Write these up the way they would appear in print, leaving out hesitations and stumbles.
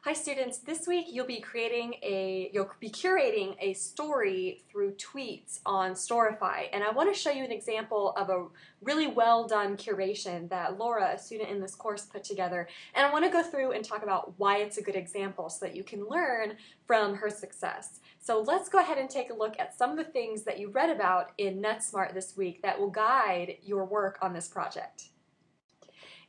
Hi students, this week you'll be curating a story through tweets on Storify, and I want to show you an example of a really well done curation that Laura, a student in this course, put together, and I want to go through and talk about why it's a good example so that you can learn from her success. So let's go ahead and take a look at some of the things that you read about in NetSmart this week that will guide your work on this project.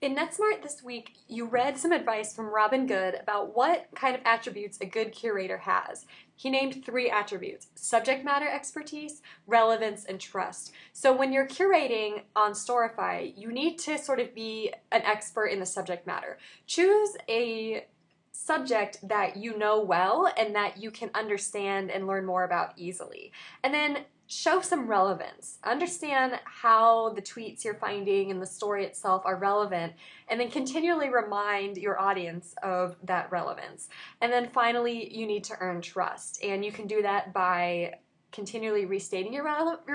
In NetSmart this week, you read some advice from Robin Good about what kind of attributes a good curator has. He named 3 attributes: subject matter expertise, relevance, and trust. So when you're curating on Storify, you need to sort of be an expert in the subject matter. Choose a subject that you know well and that you can understand and learn more about easily. And then show some relevance. Understand how the tweets you're finding and the story itself are relevant, and then continually remind your audience of that relevance. And then finally, you need to earn trust, and you can do that by continually restating your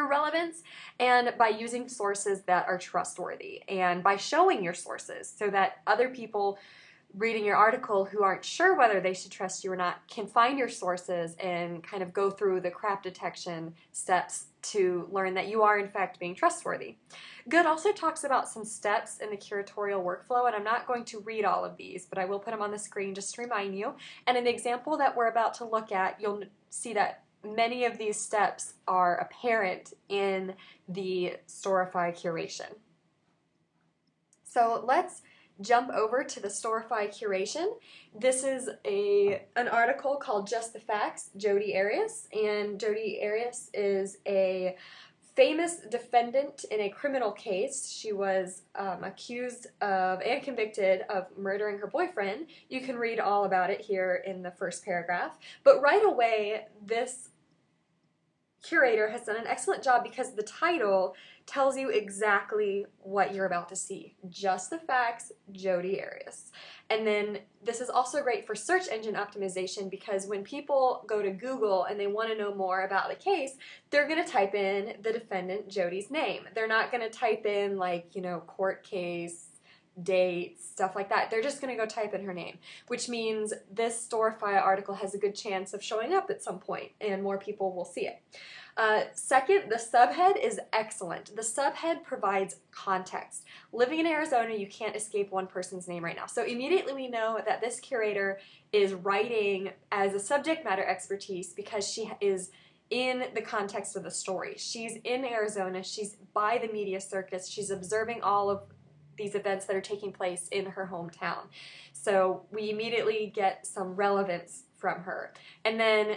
relevance and by using sources that are trustworthy and by showing your sources so that other people reading your article who aren't sure whether they should trust you or not can find your sources and kind of go through the crap detection steps to learn that you are in fact being trustworthy. Good also talks about some steps in the curatorial workflow, and I'm not going to read all of these, but I will put them on the screen just to remind you. And in the example that we're about to look at, you'll see that many of these steps are apparent in the Storify curation. So let's jump over to the Storify curation. This is an article called Just the Facts, Jodi Arias, and Jodi Arias is a famous defendant in a criminal case. She was accused of and convicted of murdering her boyfriend. You can read all about it here in the first paragraph, but right away this curator has done an excellent job because the title tells you exactly what you're about to see. Just the Facts, Jodi Arias. And then this is also great for search engine optimization because when people go to Google and they want to know more about the case, they're going to type in the defendant Jodi's name. They're not going to type in court case, dates, stuff like that. They're just going to go type in her name, which means this Storify article has a good chance of showing up at some point and more people will see it. Second, the subhead is excellent. The subhead provides context. Living in Arizona, you can't escape one person's name right now. So immediately we know that this curator is writing as a subject matter expertise because she is in the context of the story. She's in Arizona, she's by the media circus, she's observing all of these events that are taking place in her hometown. So we immediately get some relevance from her. And then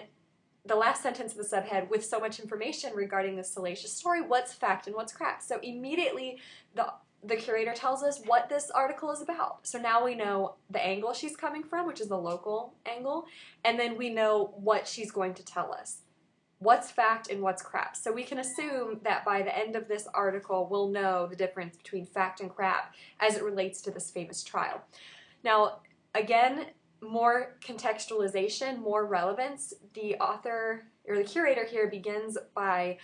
the last sentence of the subhead, with so much information regarding this salacious story, what's fact and what's crap? So immediately the curator tells us what this article is about. So now we know the angle she's coming from, which is the local angle, and then we know what she's going to tell us. What's fact and what's crap. So we can assume that by the end of this article, we'll know the difference between fact and crap as it relates to this famous trial. Now, again, more contextualization, more relevance. The author or the curator here begins by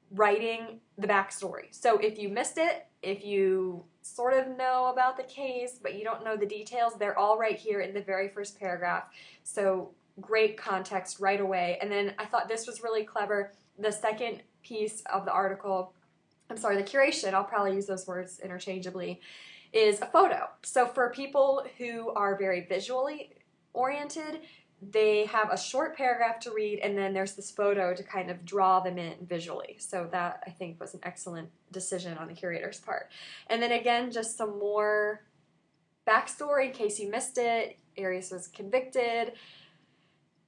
writing the backstory. So if you missed it, if you sort of know about the case, but you don't know the details, they're all right here in the very first paragraph. So great context right away. And then I thought this was really clever. The second piece of the article, the curation, I'll probably use those words interchangeably, is a photo. So for people who are very visually oriented, they have a short paragraph to read and then there's this photo to kind of draw them in visually. So that, I think, was an excellent decision on the curator's part. And then again, just some more backstory in case you missed it. Arias was convicted,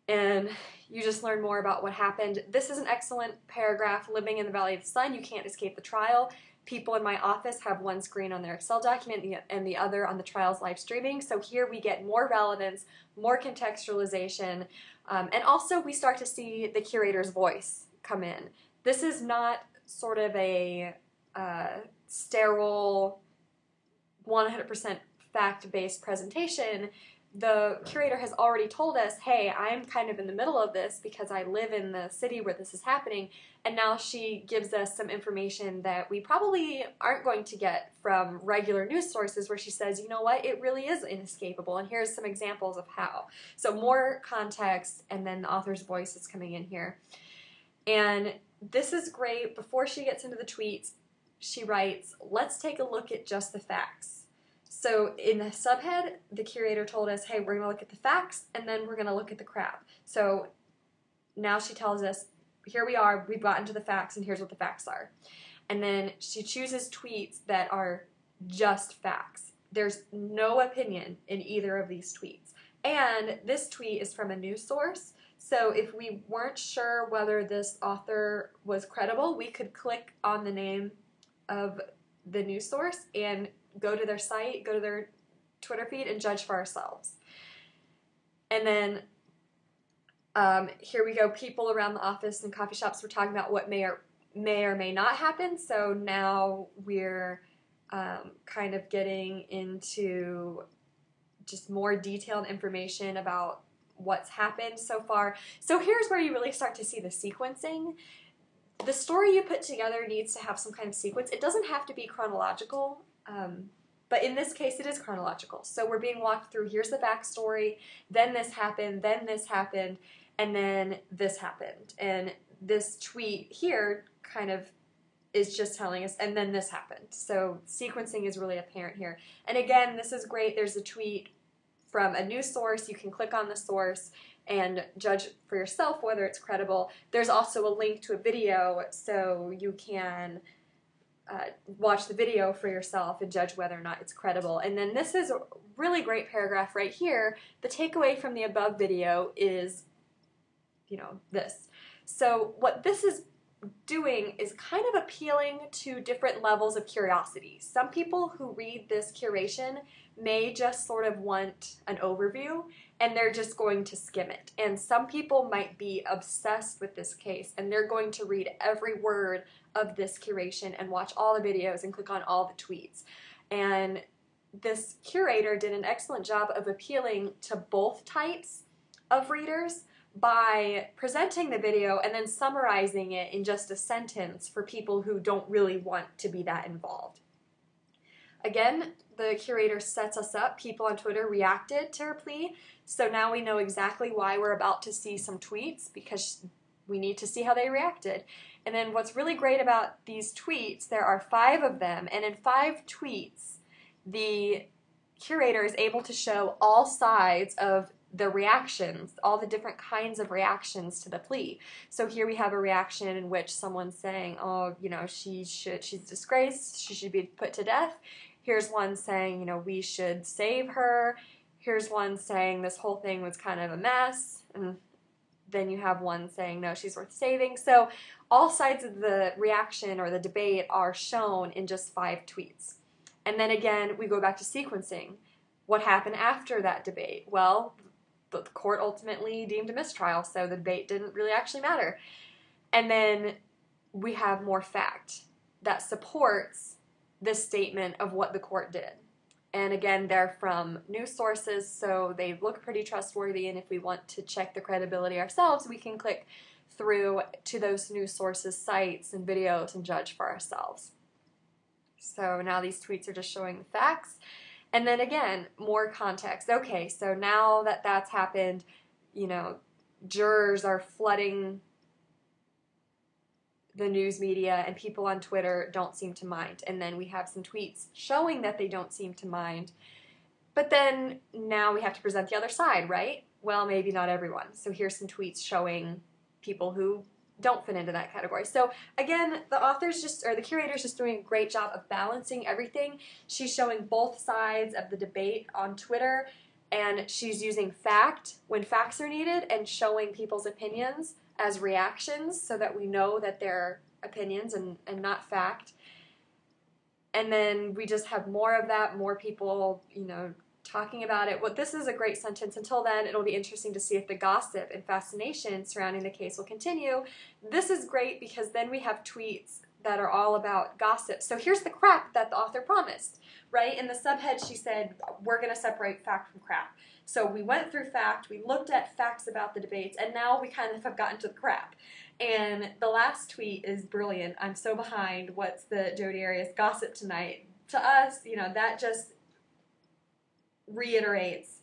and you just learn more about what happened. This is an excellent paragraph. Living in the Valley of the Sun, you can't escape the trial. People in my office have one screen on their Excel document and the other on the trial's live streaming. So here we get more relevance, more contextualization, and also we start to see the curator's voice come in. This is not sort of a sterile, 100% fact-based presentation. the curator has already told us, hey, I'm kind of in the middle of this because I live in the city where this is happening, and now she gives us some information that we probably aren't going to get from regular news sources, where she says, you know what, it really is inescapable, and here's some examples of how. So more context, and then the author's voice is coming in here. And this is great. Before she gets into the tweets, she writes, let's take a look at just the facts. So in the subhead, the curator told us, hey, we're going to look at the facts, and then we're going to look at the crap. So now she tells us, here we are, we've gotten to the facts, and here's what the facts are. And then she chooses tweets that are just facts. There's no opinion in either of these tweets. And this tweet is from a news source, so if we weren't sure whether this author was credible, we could click on the name of the news source and go to their site, go to their Twitter feed, and judge for ourselves. And then here we go. People around the office and coffee shops were talking about what may or may not happen. So now we're kind of getting into just more detailed information about what's happened so far. So here's where you really start to see the sequencing. The story you put together needs to have some kind of sequence. It doesn't have to be chronological, but in this case it is chronological. So we're being walked through, here's the backstory, then this happened, and then this happened. And this tweet here kind of is just telling us, and then this happened. So sequencing is really apparent here. And again, this is great. There's a tweet from a news source. You can click on the source and judge for yourself whether it's credible. There's also a link to a video, so you can watch the video for yourself and judge whether or not it's credible. And then this is a really great paragraph right here. The takeaway from the above video is, this. So what this is doing is kind of appealing to different levels of curiosity. Some people who read this curation may just sort of want an overview, and they're just going to skim it. And some people might be obsessed with this case, and they're going to read every word of this curation and watch all the videos and click on all the tweets. And this curator did an excellent job of appealing to both types of readers by presenting the video and then summarizing it in just a sentence for people who don't really want to be that involved. Again, the curator sets us up. People on Twitter reacted to her plea, so now we know exactly why we're about to see some tweets, because we need to see how they reacted. And then what's really great about these tweets, there are 5 of them, and in 5 tweets, the curator is able to show all sides of the reactions, all the different kinds of reactions to the plea. So here we have a reaction in which someone's saying, oh, she's disgraced, she should be put to death. Here's one saying, we should save her. Here's one saying this whole thing was kind of a mess. And then you have one saying, no, she's worth saving. So all sides of the reaction or the debate are shown in just 5 tweets. And then again, we go back to sequencing. What happened after that debate? Well, the court ultimately deemed a mistrial, so the debate didn't really actually matter. And then we have more fact that supports this statement of what the court did. And again, they're from news sources, so they look pretty trustworthy, and if we want to check the credibility ourselves, we can click through to those news sources' sites and videos and judge for ourselves. So now these tweets are just showing the facts. And then again, more context. Okay, so now that that's happened, jurors are flooding the news media, and people on Twitter don't seem to mind. And then we have some tweets showing that they don't seem to mind. But then now we have to present the other side, right? Well, maybe not everyone. So here's some tweets showing people who don't fit into that category. So again, the curator's just doing a great job of balancing everything. She's showing both sides of the debate on Twitter, and she's using fact when facts are needed and showing people's opinions as reactions so that we know that they're opinions and not fact. And then we just have more of that, more people, talking about it. Well, this is a great sentence. Until then, it'll be interesting to see if the gossip and fascination surrounding the case will continue. This is great because then we have tweets that are all about gossip. So here's the crap that the author promised, right? In the subhead, she said, we're going to separate fact from crap. So we went through fact, we looked at facts about the debates, and now we kind of have gotten to the crap. And the last tweet is brilliant. I'm so behind. What's the Jodi Arias gossip tonight? To us, you know, that just reiterates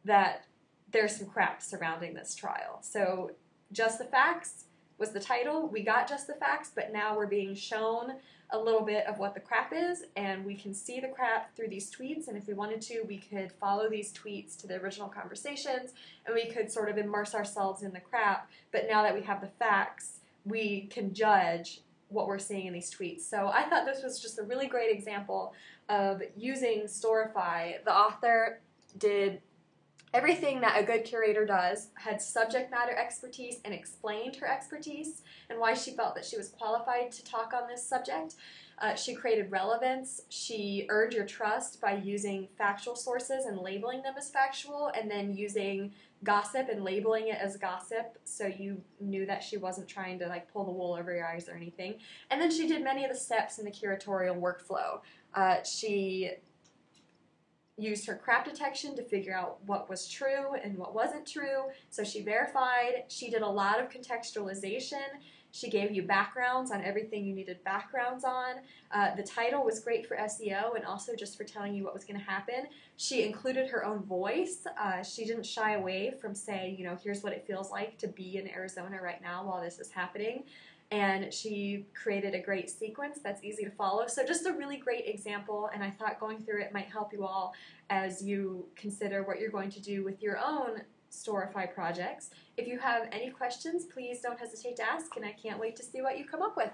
that there's some crap surrounding this trial. So Just the Facts was the title. We got Just the Facts, but now we're being shown a little bit of what the crap is, and we can see the crap through these tweets, and if we wanted to, we could follow these tweets to the original conversations, and we could sort of immerse ourselves in the crap, but now that we have the facts, we can judge what we're seeing in these tweets. So I thought this was just a really great example of using Storify. The author did everything that a good curator does, had subject matter expertise, and explained her expertise and why she felt that she was qualified to talk on this subject. She created relevance. She earned your trust by using factual sources and labeling them as factual, and then using gossip and labeling it as gossip, so you knew that she wasn't trying to like pull the wool over your eyes or anything. And then she did many of the steps in the curatorial workflow. She used her crap detection to figure out what was true and what wasn't true. So she verified. She did a lot of contextualization. She gave you backgrounds on everything you needed backgrounds on. The title was great for SEO and also just for telling you what was going to happen. She included her own voice. She didn't shy away from saying, you know, here's what it feels like to be in Arizona right now while this is happening. And she created a great sequence that's easy to follow. So just a really great example, and I thought going through it might help you all as you consider what you're going to do with your own Storify projects. If you have any questions, please don't hesitate to ask, and I can't wait to see what you come up with.